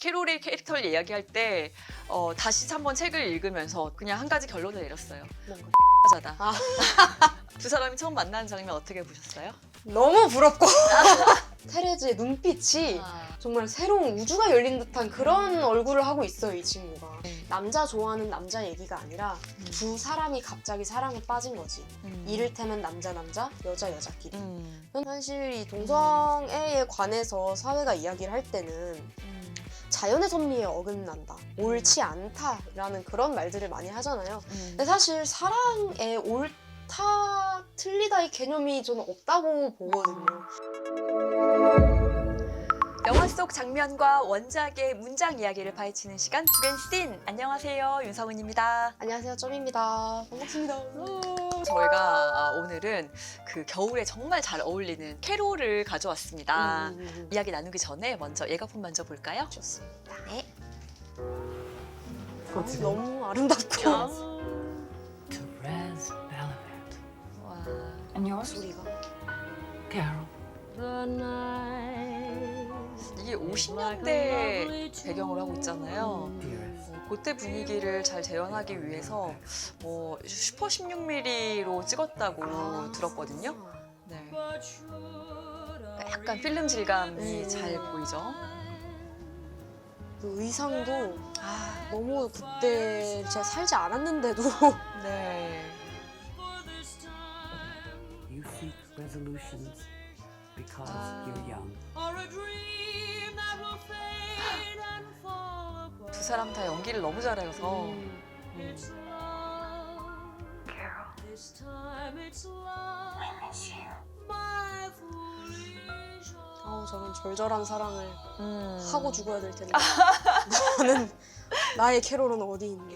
캐롤의 캐릭터를 이야기할 때 다시 한번 책을 읽으면서 그냥 한 가지 결론을 내렸어요. 뭔가. 자다. 아, 두 사람이 처음 만나는 장면 어떻게 보셨어요? 너무 부럽고 테레즈의 눈빛이 아, 정말 새로운 우주가 열린 듯한 그런 얼굴을 하고 있어요, 이 친구가. 네. 남자 좋아하는 남자 얘기가 아니라 두 사람이 갑자기 사랑에 빠진 거지. 이를테면 남자, 여자끼리. 사실 이 동성애에 관해서 사회가 이야기를 할 때는 자연의 섭리에 어긋난다, 옳지 않다라는 그런 말들을 많이 하잖아요. 근데 사실 사랑에 옳다, 틀리다의 개념이 저는 없다고 보거든요. 영화 속 장면과 원작의 문장 이야기를 파헤치는 시간 두겐씬. 안녕하세요, 윤성은입니다. 안녕하세요, 점입니다. 반갑습니다. 저희가 오늘은 그 겨울에 정말 잘 어울리는 캐롤을 가져왔습니다. 이야기 나누기 전에 먼저 예고편 먼저 볼까요? 좋습니다. 네. 너무 아름답고 Therese Bellevette. 와. And yours? 소리가. Carol. 이게 50년대 배경으로 하고 있잖아요. Dearest. 그때 분위기를 잘 재현하기 위해서 슈퍼 16mm로 찍었다고 들었거든요. 네. 약간 필름 질감이 잘 보이죠. 그 의상도 너무 그때 제가 살지 않았는데도 네. You seek resolutions because you're young. 두 사람 다 연기를 너무 잘해서 저는 절절한 사랑을 하고 죽어야 될 텐데 나는 나의 캐롤은 어디 있니?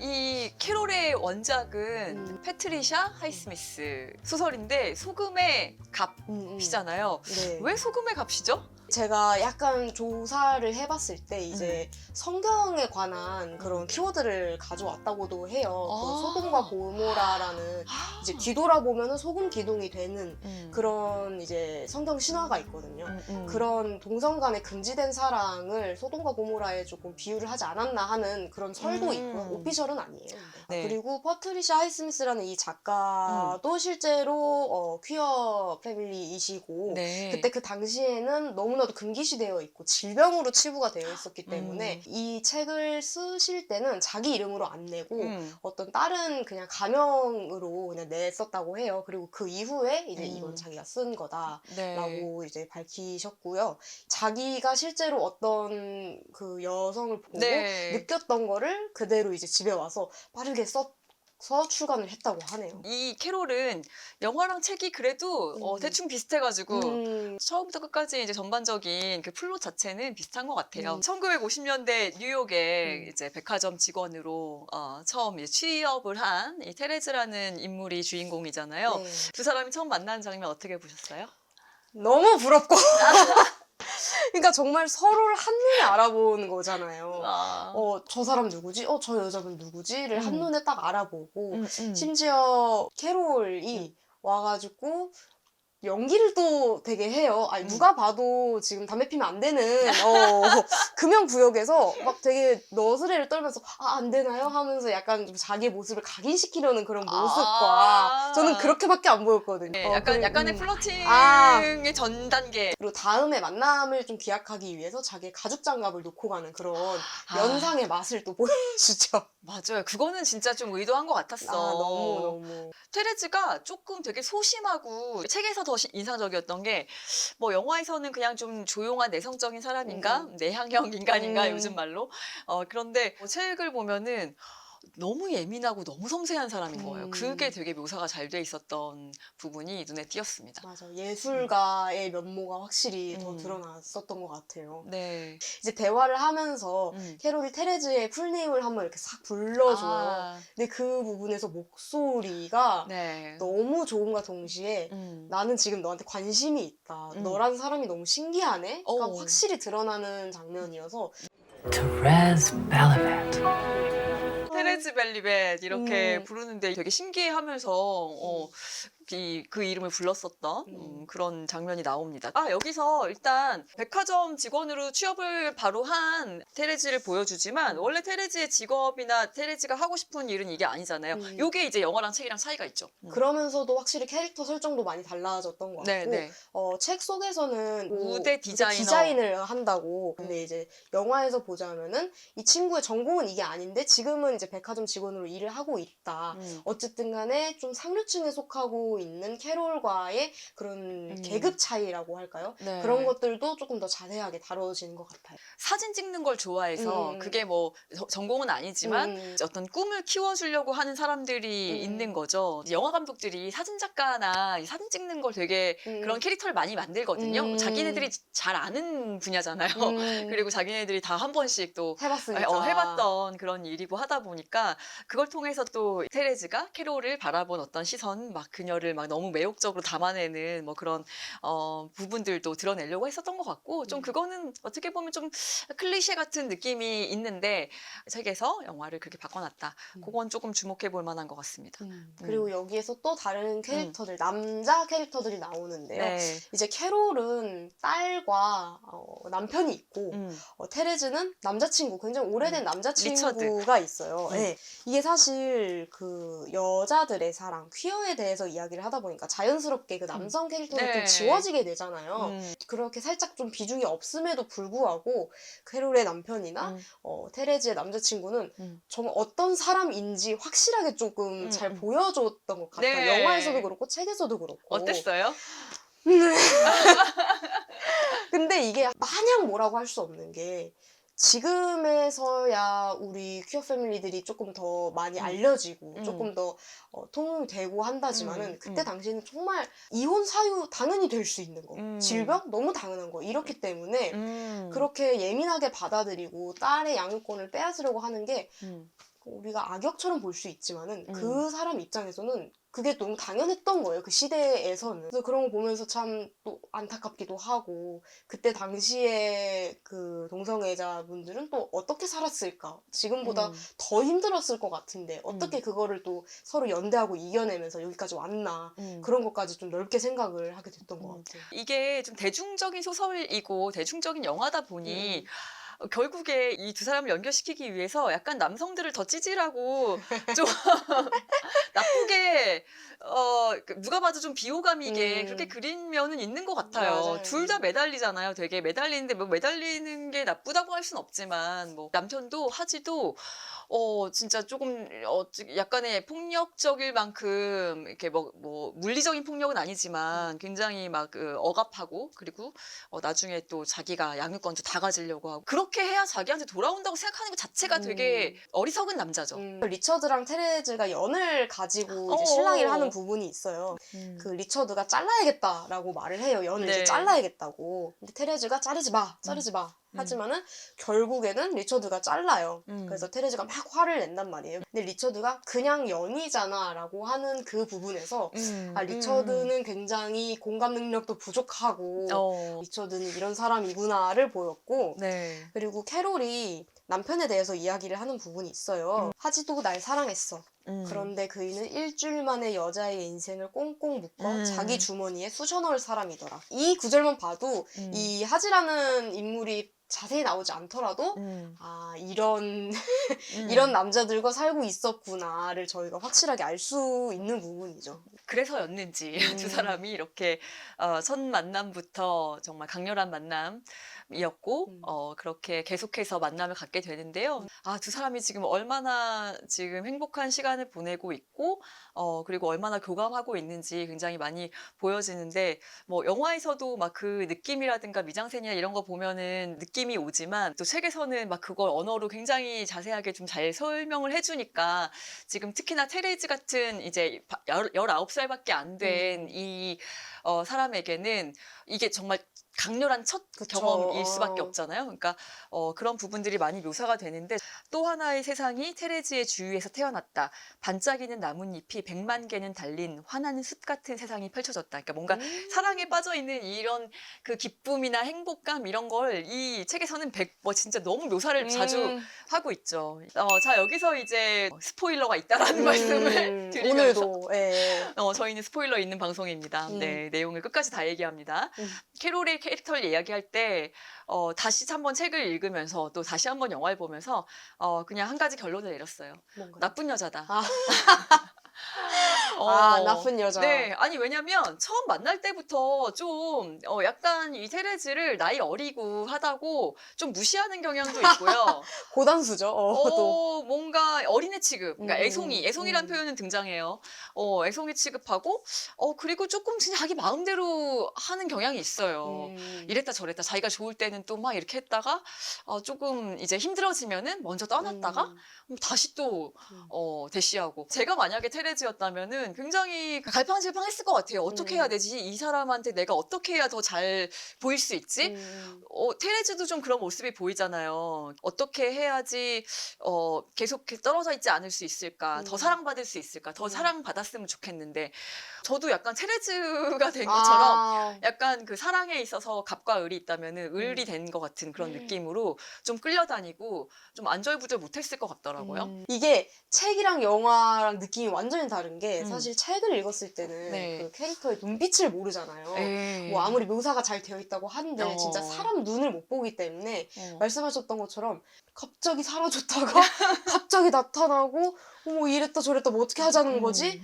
이 캐롤의 원작은 패트리샤 하이스미스 소설인데 소금의 값이잖아요. 네. 왜 소금의 값이죠? 제가 약간 조사를 해봤을 때 이제 성경에 관한 그런 키워드를 가져왔다고도 해요. 그 소돔과 고모라라는 이제 뒤돌아보면은 소금 기둥이 되는 그런 이제 성경 신화가 있거든요. 그런 동성 간의 금지된 사랑을 소돔과 고모라에 조금 비유를 하지 않았나 하는 그런 설도 있고요. 오피셜은 아니에요. 근데. 네. 그리고 퍼트리샤 하이스미스라는 이 작가도 실제로 퀴어 패밀리이시고 네. 그때 그 당시에는 너무나도 금기시되어 있고 질병으로 치부가 되어 있었기 때문에 이 책을 쓰실 때는 자기 이름으로 안 내고 어떤 다른 그냥 가명으로 그냥 냈었다고 해요. 그리고 그 이후에 이제 이건 자기가 쓴 거다라고 네. 이제 밝히셨고요. 자기가 실제로 어떤 그 여성을 보고 네. 느꼈던 거를 그대로 이제 집에 와서 빠르게 써서 출간을 했다고 하네요. 이 캐롤은 영화랑 책이 그래도 대충 비슷해가지고 처음부터 끝까지 이제 전반적인 그 플롯 자체는 비슷한 것 같아요. 1950년대 뉴욕의 이제 백화점 직원으로 처음 이제 취업을 한 이 테레즈라는 인물이 주인공이잖아요. 네. 두 사람이 처음 만나는 장면 어떻게 보셨어요? 너무 부럽고 그러니까 정말 서로를 한눈에 알아보는 거잖아요. 저 사람 누구지? 저 여자분 누구지?를 한눈에 딱 알아보고 심지어 캐롤이 와가지고 연기를 또 되게 해요. 아니, 누가 봐도 지금 담배 피면 안 되는 금연구역에서 막 되게 너스레를 떨면서 안 되나요? 하면서 약간 좀 자기 모습을 각인시키려는 그런 모습과 저는 그렇게밖에 안 보였거든요. 네, 약간의 플러팅의 전 단계. 그리고 다음에 만남을 좀 기약하기 위해서 자기의 가죽 장갑을 놓고 가는 그런 연상의 맛을 또 보여주죠. 맞아요. 그거는 진짜 좀 의도한 것 같았어. 너무. 테레즈가 조금 되게 소심하고 책에서 더 인상적이었던 게 뭐 영화에서는 그냥 좀 조용한 내성적인 사람인가? 내향형 인간인가? 요즘 말로. 그런데 책을 보면은 너무 예민하고 너무 섬세한 사람인 거예요. 그게 되게 묘사가 잘 돼 있었던 부분이 눈에 띄었습니다. 맞아. 예술가의 면모가 확실히 더 드러났었던 것 같아요. 네. 이제 대화를 하면서 캐롤이 테레즈의 풀네임을 한번 이렇게 싹 불러줘요. 근데 그 부분에서 목소리가 네. 너무 좋음과 동시에 나는 지금 너한테 관심이 있다. 너란 사람이 너무 신기하네? 가 확실히 드러나는 장면이어서 Therese Bellevette. 테레즈 벨리벳 이렇게 부르는데 되게 신기해하면서 그 이름을 불렀었던 그런 장면이 나옵니다. 여기서 일단 백화점 직원으로 취업을 바로 한 테레지를 보여주지만 원래 테레지의 직업이나 테레지가 하고 싶은 일은 이게 아니잖아요. 요게 이제 영화랑 책이랑 차이가 있죠. 그러면서도 확실히 캐릭터 설정도 많이 달라졌던 것 같고 네. 책 속에서는 무대 디자이너. 디자인을 한다고. 근데 이제 영화에서 보자면은 이 친구의 전공은 이게 아닌데 지금은 이제 백화점 직원으로 일을 하고 있다. 어쨌든 간에 좀 상류층에 속하고 있는 캐롤과의 그런 계급 차이라고 할까요? 네. 그런 것들도 조금 더 자세하게 다뤄지는 것 같아요. 사진 찍는 걸 좋아해서 그게 뭐 전공은 아니지만 어떤 꿈을 키워주려고 하는 사람들이 있는 거죠. 영화 감독들이 사진 작가나 사진 찍는 걸 되게 그런 캐릭터를 많이 만들거든요. 자기네들이 잘 아는 분야잖아요. 그리고 자기네들이 다 한 번씩 또 해봤으니까. 해봤던 그런 일이고 하다 보니까 그걸 통해서 또 테레즈가 캐롤을 바라본 어떤 시선, 막 그녀를 막 너무 매혹적으로 담아내는 뭐 그런 부분들도 드러내려고 했었던 것 같고 좀 그거는 어떻게 보면 좀 클리셰 같은 느낌이 있는데 책에서 영화를 그렇게 바꿔놨다. 그건 조금 주목해 볼 만한 것 같습니다. 그리고 여기에서 또 다른 캐릭터들, 남자 캐릭터들이 나오는데요. 네. 이제 캐롤은 딸과 남편이 있고 테레즈는 남자친구, 굉장히 오래된 남자친구가 있어요. 네. 이게 사실 그 여자들의 사랑, 퀴어에 대해서 이야기를 하다 보니까 자연스럽게 그 남성 캐릭터는 좀 지워지게 되잖아요. 그렇게 살짝 좀 비중이 없음에도 불구하고 캐롤의 남편이나 테레즈의 남자친구는 정말 어떤 사람인지 확실하게 조금 잘 보여줬던 것 같아요. 네. 영화에서도 그렇고 책에서도 그렇고. 어땠어요? 근데 이게 마냥 뭐라고 할 수 없는 게 지금에서야 우리 퀴어 패밀리들이 조금 더 많이 알려지고 조금 더 통용이 되고 한다지만은 그때 당시에는 정말 이혼 사유 당연히 될 수 있는 거, 질병 너무 당연한 거 이렇기 때문에 그렇게 예민하게 받아들이고 딸의 양육권을 빼앗으려고 하는 게 우리가 악역처럼 볼 수 있지만은 그 사람 입장에서는 그게 너무 당연했던 거예요. 그 시대에서는. 그래서 그런 거 보면서 참 또 안타깝기도 하고 그때 당시에 그 동성애자분들은 또 어떻게 살았을까? 지금보다 더 힘들었을 것 같은데 어떻게 그거를 또 서로 연대하고 이겨내면서 여기까지 왔나? 그런 것까지 좀 넓게 생각을 하게 됐던 것 같아요. 이게 좀 대중적인 소설이고 대중적인 영화다 보니 결국에 이 두 사람을 연결시키기 위해서 약간 남성들을 더 찌질하고 좀 나쁘게 누가 봐도 좀 비호감이게 그렇게 그린 면은 있는 것 같아요. 맞아요. 둘 다 매달리잖아요. 되게 매달리는데 뭐 매달리는 게 나쁘다고 할 수는 없지만 뭐 남편도 하지도 진짜 조금 약간의 폭력적일 만큼 이렇게 뭐 물리적인 폭력은 아니지만 굉장히 막 억압하고 그리고 나중에 또 자기가 양육권도 다 가지려고 하고 그렇게 해야 자기한테 돌아온다고 생각하는 것 자체가 되게 어리석은 남자죠. 리처드랑 테레즈가 연을 가지고 이제 어어. 실랑이를 하는 부분이 있어요. 그 리처드가 잘라야겠다라고 말을 해요. 연을 이제 네. 잘라야겠다고. 근데 테레즈가 자르지 마. 하지만은 결국에는 리처드가 잘라요. 그래서 테레즈가 막 화를 낸단 말이에요. 근데 리처드가 그냥 연이잖아라고 하는 그 부분에서 리처드는 굉장히 공감 능력도 부족하고 리처드는 이런 사람이구나를 보였고 네. 그리고 캐롤이 남편에 대해서 이야기를 하는 부분이 있어요. 하지도 날 사랑했어. 그런데 그이는 일주일 만에 여자의 인생을 꽁꽁 묶어 자기 주머니에 쑤셔넣을 사람이더라. 이 구절만 봐도 이 하지라는 인물이 자세히 나오지 않더라도 이런 이런 남자들과 살고 있었구나를 저희가 확실하게 알 수 있는 부분이죠. 그래서였는지 두 사람이 이렇게 첫 만남부터 정말 강렬한 만남이었고 그렇게 계속해서 만남을 갖게 되는데요. 두 사람이 지금 얼마나 지금 행복한 시간을 보내고 있고 그리고 얼마나 교감하고 있는지 굉장히 많이 보여지는데 뭐 영화에서도 막 그 느낌이라든가 미장센이나 이런 거 보면은 느낌이 오지만 또 책에서는 막 그걸 언어로 굉장히 자세하게 좀 잘 설명을 해주니까 지금 특히나 테레즈 같은 이제 19살밖에 안 된 이 사람에게는 이게 정말 강렬한 첫 그쵸. 경험일 수밖에 없잖아요. 그러니까 그런 부분들이 많이 묘사가 되는데 또 하나의 세상이 테레즈의 주위에서 태어났다. 반짝이는 나뭇잎이 100만 개는 달린 환한 숲 같은 세상이 펼쳐졌다. 그러니까 뭔가 사랑에 빠져 있는 이런 그 기쁨이나 행복감 이런 걸 이 책에서는 진짜 너무 묘사를 자주 하고 있죠. 자 여기서 이제 스포일러가 있다라는 말씀을 드리면서 오늘도 예. 저희는 스포일러 있는 방송입니다. 네, 내용을 끝까지 다 얘기합니다. 음. 캐롤의 캐릭터를 이야기할 때 다시 한번 책을 읽으면서 또 다시 한번 영화를 보면서 그냥 한 가지 결론을 내렸어요. 뭔가요? 나쁜 여자다. 아. 어, 나쁜 여자. 네, 아니 왜냐면 처음 만날 때부터 좀 약간 이 테레즈를 나이 어리고 하다고 좀 무시하는 경향도 있고요. 고단수죠. 또. 뭔가 어린애 취급, 그러니까 애송이라는 음. 표현은 등장해요. 애송이 취급하고, 그리고 조금 그냥 자기 마음대로 하는 경향이 있어요. 이랬다 저랬다, 자기가 좋을 때는 또 막 이렇게 했다가, 조금 이제 힘들어지면은 먼저 떠났다가, 다시 또, 대시하고. 제가 만약에 테레즈였다면은 굉장히 갈팡질팡했을 것 같아요. 어떻게 해야 되지? 이 사람한테 내가 어떻게 해야 더 잘 보일 수 있지? 테레즈도 좀 그런 모습이 보이잖아요. 어떻게 해야지 계속 이렇게 떨어져 있지 않을 수 있을까? 더 사랑받을 수 있을까? 더 사랑받았으면 좋겠는데 저도 약간 테레즈가 된 것처럼 약간 그 사랑에 있어서 갑과 을이 있다면은 을이 된 것 같은 그런 느낌으로 좀 끌려다니고 좀 안절부절 못했을 것 같더라고요. 이게 책이랑 영화랑 느낌이 완전히 다른 게 음. 사실 책을 읽었을 때는 네. 그 캐릭터의 눈빛을 모르잖아요. 에이. 뭐 아무리 묘사가 잘 되어 있다고 한들 진짜 어. 사람 눈을 못 보기 때문에 어. 말씀하셨던 것처럼 갑자기 사라졌다가 갑자기 나타나고 뭐 이랬다 저랬다 뭐 어떻게 하자는 거지?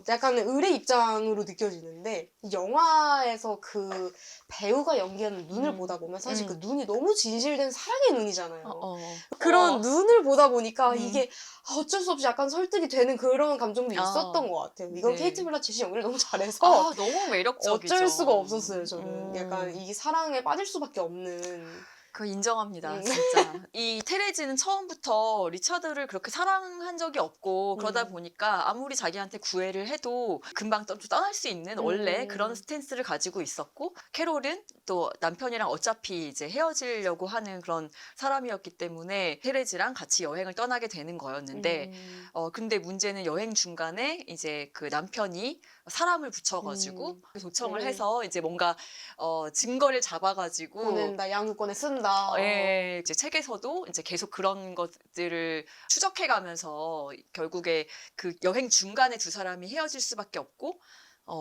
약간 을의 입장으로 느껴지는데 영화에서 그 배우가 연기하는 눈을 보다 보면 사실 그 눈이 너무 진실된 사랑의 눈이잖아요. 그런 눈을 보다 보니까 이게 어쩔 수 없이 약간 설득이 되는 그런 감정도 있었던 것 같아요. 이건 네. 케이트 블란쳇이 연기를 너무 잘해서 너무 매력적이죠. 어쩔 수가 없었어요, 저는. 약간 이 사랑에 빠질 수밖에 없는. 그 인정합니다, 진짜. 이 테레즈는 처음부터 리차드를 그렇게 사랑한 적이 없고 그러다 보니까 아무리 자기한테 구애를 해도 금방 떠날 수 있는 원래 그런 스탠스를 가지고 있었고 캐롤은 또 남편이랑 어차피 이제 헤어지려고 하는 그런 사람이었기 때문에 테레즈랑 같이 여행을 떠나게 되는 거였는데 근데 문제는 여행 중간에 이제 그 남편이 사람을 붙여가지고 도청을 해서 이제 뭔가 증거를 잡아가지고 보낸다, 양육권에 쓴다. 예, 이제 책에서도 이제 계속 그런 것들을 추적해가면서 결국에 그 여행 중간에 두 사람이 헤어질 수밖에 없고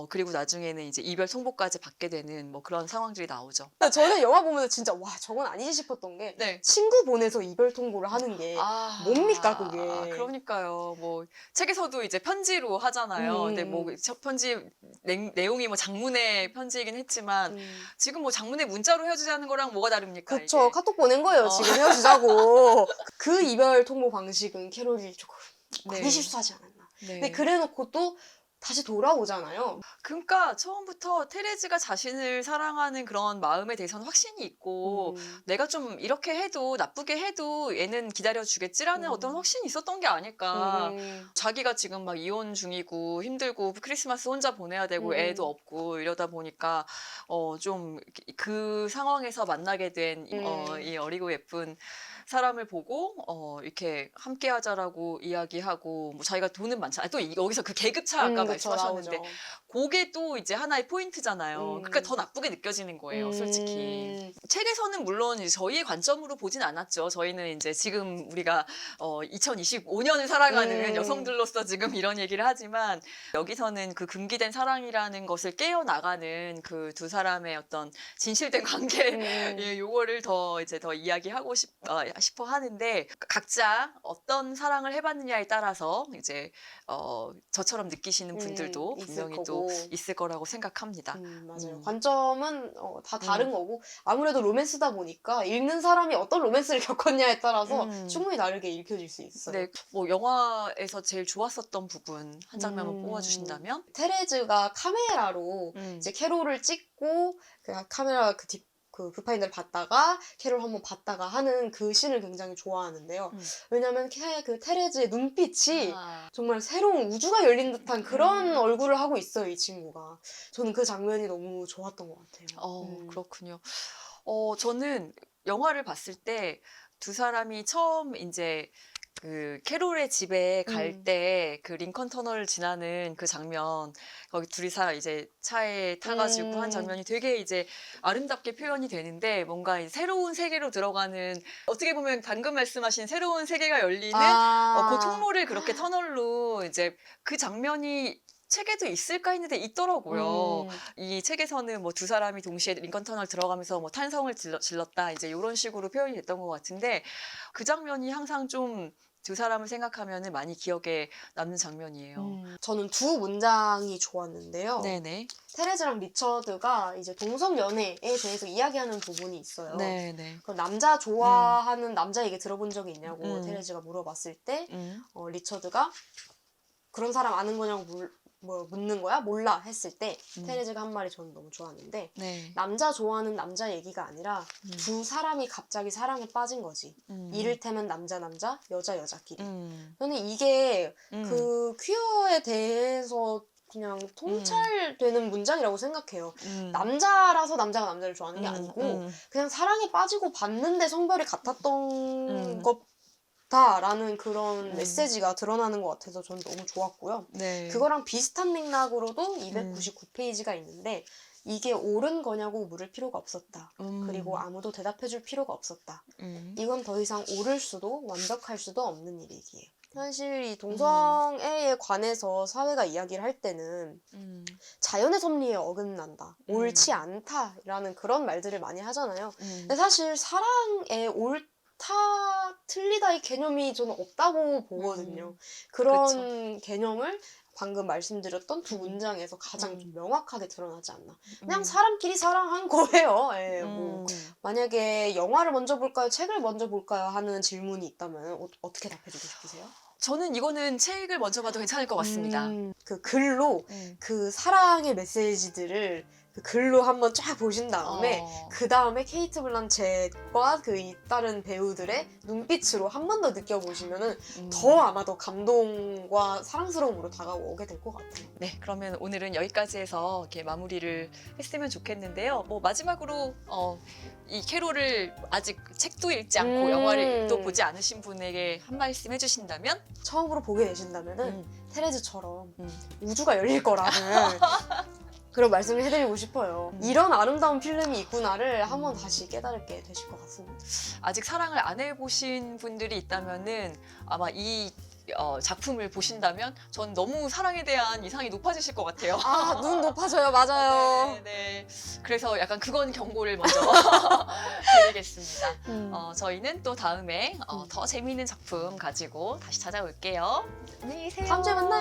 그리고 나중에는 이제 이별 통보까지 받게 되는 뭐 그런 상황들이 나오죠. 저는 영화 보면서 진짜 와 저건 아니지 싶었던 게 네. 친구 보내서 이별 통보를 하는 게 뭡니까 그게. 그러니까요. 뭐 책에서도 이제 편지로 하잖아요. 근데 뭐 첫 편지 내용이 뭐 장문의 편지이긴 했지만 지금 뭐 장문의 문자로 헤어지자는 거랑 뭐가 다릅니까? 그쵸. 이게? 카톡 보낸 거예요. 지금 헤어지자고. 그 이별 통보 방식은 캐롤이 조금 많이 실수하지 않았나. 네. 근데 그래놓고 또 다시 돌아오잖아요. 그러니까 처음부터 테레즈가 자신을 사랑하는 그런 마음에 대해서는 확신이 있고 내가 좀 이렇게 해도 나쁘게 해도 얘는 기다려주겠지라는 어떤 확신이 있었던 게 아닐까. 자기가 지금 막 이혼 중이고 힘들고 크리스마스 혼자 보내야 되고 애도 없고 이러다 보니까 좀 그 상황에서 만나게 된 이 어리고 예쁜 사람을 보고 이렇게 함께하자라고 이야기하고 뭐 자기가 돈은 많잖아요. 또 여기서 그 계급차 아까 말씀하셨는데 나오죠. 그게 또 이제 하나의 포인트잖아요. 그러니까 더 나쁘게 느껴지는 거예요, 솔직히. 책에서는 물론 이제 저희의 관점으로 보진 않았죠. 저희는 이제 지금 우리가 2025년을 살아가는 여성들로서 지금 이런 얘기를 하지만 여기서는 그 금기된 사랑이라는 것을 깨어나가는 그 두 사람의 어떤 진실된 관계 예, 요거를 더 이제 더 이야기하고 싶어 하는데 각자 어떤 사랑을 해봤느냐에 따라서 이제 저처럼 느끼시는 분들도 분명히 또 있을 거라고 생각합니다. 맞아요. 관점은 다 다른 거고 아무래도 로맨스다 보니까 읽는 사람이 어떤 로맨스를 겪었냐에 따라서 충분히 다르게 읽혀질 수 있어요. 네, 뭐 영화에서 제일 좋았었던 부분 한 장면만 뽑아주신다면? 테레즈가 카메라로 이제 캐롤을 찍고 그 카메라 그 그 뷰파인더를 봤다가 캐롤 한번 봤다가 하는 그 씬을 굉장히 좋아하는데요. 왜냐면 그 테레즈의 눈빛이 정말 새로운 우주가 열린 듯한 그런 얼굴을 하고 있어요, 이 친구가. 저는 그 장면이 너무 좋았던 것 같아요. 그렇군요. 저는 영화를 봤을 때 두 사람이 처음 이제 그 캐롤의 집에 갈 때 그 링컨 터널을 지나는 그 장면, 거기 둘이서 이제 차에 타가지고 한 장면이 되게 이제 아름답게 표현이 되는데, 뭔가 이 새로운 세계로 들어가는, 어떻게 보면 방금 말씀하신 새로운 세계가 열리는 그 통로를 그렇게 터널로 이제 그 장면이 책에도 있을까 했는데 있더라고요. 이 책에서는 뭐 두 사람이 동시에 링컨 터널 들어가면서 뭐 탄성을 질렀다 이제 이런 식으로 표현이 됐던 것 같은데, 그 장면이 항상 좀 두 사람을 생각하면 많이 기억에 남는 장면이에요. 저는 두 문장이 좋았는데요. 네네. 테레즈랑 리처드가 이제 동성 연애에 대해서 이야기하는 부분이 있어요. 네네. 그 남자 좋아하는 남자 얘기 들어본 적이 있냐고 테레즈가 물어봤을 때 리처드가 그런 사람 아는 거냐고 묻는 거야? 몰라 했을 때 테레즈가 한 말이 저는 너무 좋았는데, 네. 남자 좋아하는 남자 얘기가 아니라 두 사람이 갑자기 사랑에 빠진 거지. 이를테면 남자 여자끼리. 저는 이게 그 퀴어에 대해서 그냥 통찰되는 문장이라고 생각해요. 남자라서 남자가 남자를 좋아하는 게 아니고 그냥 사랑에 빠지고 봤는데 성별이 같았던 것다라는 그런 메시지가 드러나는 것 같아서 저는 너무 좋았고요. 네. 그거랑 비슷한 맥락으로도 299페이지가 있는데, 이게 옳은 거냐고 물을 필요가 없었다. 그리고 아무도 대답해줄 필요가 없었다. 이건 더 이상 옳을 수도 완벽할 수도 없는 일이기에. 사실 이 동성애에 관해서 사회가 이야기를 할 때는 자연의 섭리에 어긋난다, 옳지 않다라는 그런 말들을 많이 하잖아요. 근데 사실 사랑에 옳다, 틀리다의 개념이 저는 없다고 보거든요. 그런 개념을 방금 말씀드렸던 두 문장에서 가장 좀 명확하게 드러나지 않나. 그냥 사람끼리 사랑한 거예요. 예, 뭐 만약에 영화를 먼저 볼까요? 책을 먼저 볼까요? 하는 질문이 있다면 어떻게 답해주고 싶으세요? 저는 이거는 책을 먼저 봐도 괜찮을 것 같습니다. 그 글로 그 사랑의 메시지들을 그 글로 한번 쫙 보신 다음에 그 다음에 케이트 블란쳇과 그 다른 배우들의 눈빛으로 한 번 더 느껴보시면은 더 아마 더 감동과 사랑스러움으로 다가오게 될 것 같아요. 네, 그러면 오늘은 여기까지 해서 이렇게 마무리를 했으면 좋겠는데요. 뭐 마지막으로 이 캐롤을 아직 책도 읽지 않고 영화를 또 보지 않으신 분에게 한 말씀 해주신다면? 처음으로 보게 되신다면은 테레즈처럼 우주가 열릴 거라는 그런 말씀을 해드리고 싶어요. 이런 아름다운 필름이 있구나를 한번 다시 깨달게 되실 것 같습니다. 아직 사랑을 안 해보신 분들이 있다면은 아마 이 작품을 보신다면 전 너무 사랑에 대한 이상이 높아지실 것 같아요. 눈 높아져요. 맞아요. 네. 그래서 약간 그건 경고를 먼저 드리겠습니다. 저희는 또 다음에 더 재미있는 작품 가지고 다시 찾아올게요. 안녕히 계세요. 다음 주에 만나요.